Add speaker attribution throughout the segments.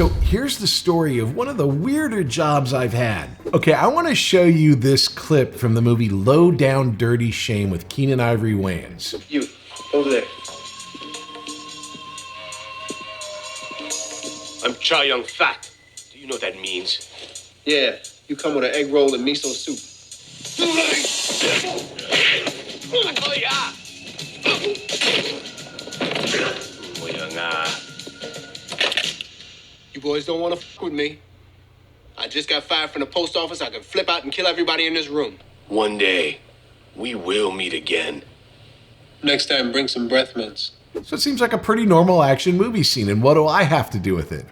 Speaker 1: So here's the story of one of the weirder jobs I've had. Okay, I want to show you this clip from the movie Low Down Dirty Shame with Keenen Ivory Wayans.
Speaker 2: You, over there.
Speaker 3: I'm Chow Yun Fat. Do you know what that means?
Speaker 2: Yeah, you come with an egg roll and miso soup. You boys don't want to fuck with me. I just got fired from the post office. I can flip out and kill everybody in this room.
Speaker 3: One day, we will meet again.
Speaker 2: Next time, bring some breath mints.
Speaker 1: So it seems like a pretty normal action movie scene, and what do I have to do with it?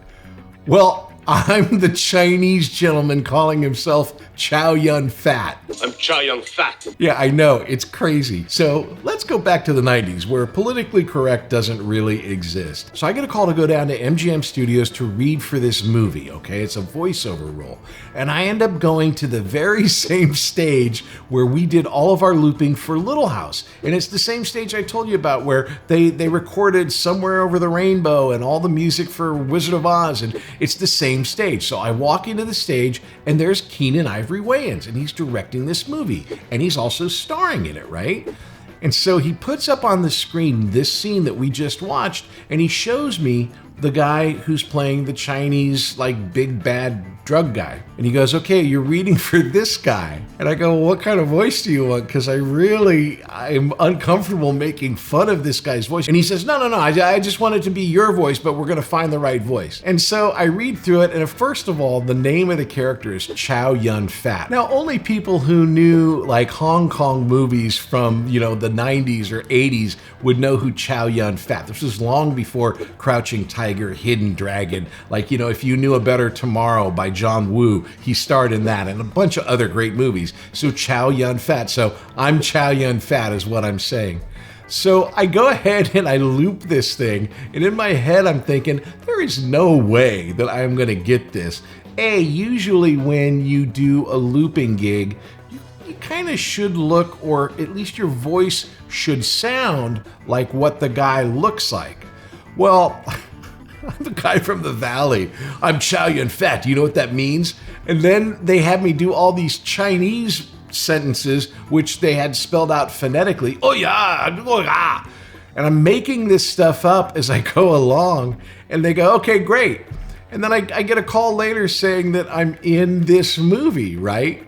Speaker 1: Well, I'm the Chinese gentleman calling himself Chow Yun Fat.
Speaker 3: I'm Chow Yun Fat.
Speaker 1: Yeah, I know, it's crazy. So let's go back to the 90s where politically correct doesn't really exist. So I get a call to go down to MGM Studios to read for this movie, okay? It's a voiceover role. And I end up going to the very same stage where we did all of our looping for Little House. And it's the same stage I told you about where they recorded Somewhere Over the Rainbow and all the music for Wizard of Oz. And it's the same stage. So I walk into the stage and there's Keenen Ivory Wayans and he's directing this movie and he's also starring in it, right? And so he puts up on the screen this scene that we just watched and he shows me the guy who's playing the Chinese, like, big bad drug guy. And he goes, okay, you're reading for this guy. And I go, well, what kind of voice do you want? Because I'm uncomfortable making fun of this guy's voice. And he says, no, I just want it to be your voice, but we're going to find the right voice. And so I read through it, and first of all, the name of the character is Chow Yun Fat. Now, only people who knew, like, Hong Kong movies from, the 90s or 80s would know who Chow Yun Fat. This was long before Crouching Tiger, Hidden Dragon. Like, if you knew A Better Tomorrow by John Woo, he starred in that and a bunch of other great movies. So Chow Yun Fat. So I'm Chow Yun Fat is what I'm saying. So I go ahead and I loop this thing, and in my head I'm thinking, there is no way that I'm gonna get this. Usually when you do a looping gig, you kind of should look, or at least your voice should sound like what the guy looks like. Well, I'm the guy from the valley. I'm Chow Yun Fat. Do you know what that means? And then they had me do all these Chinese sentences, which they had spelled out phonetically. Oh yeah. And I'm making this stuff up as I go along. And they go, okay, great. And then I get a call later saying that I'm in this movie, right?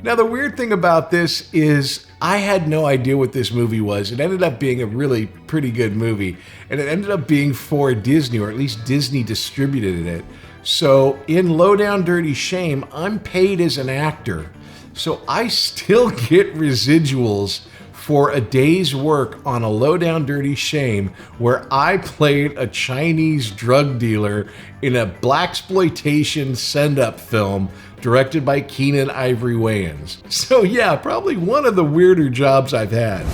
Speaker 1: Now, the weird thing about this is I had no idea what this movie was. It ended up being a really pretty good movie, and it ended up being for Disney, or at least Disney distributed it. So in Low Down Dirty Shame, I'm paid as an actor. So I still get residuals for a day's work on a Low Down Dirty Shame where I played a Chinese drug dealer in a blaxploitation send-up film directed by Keenen Ivory Wayans. So yeah, probably one of the weirder jobs I've had.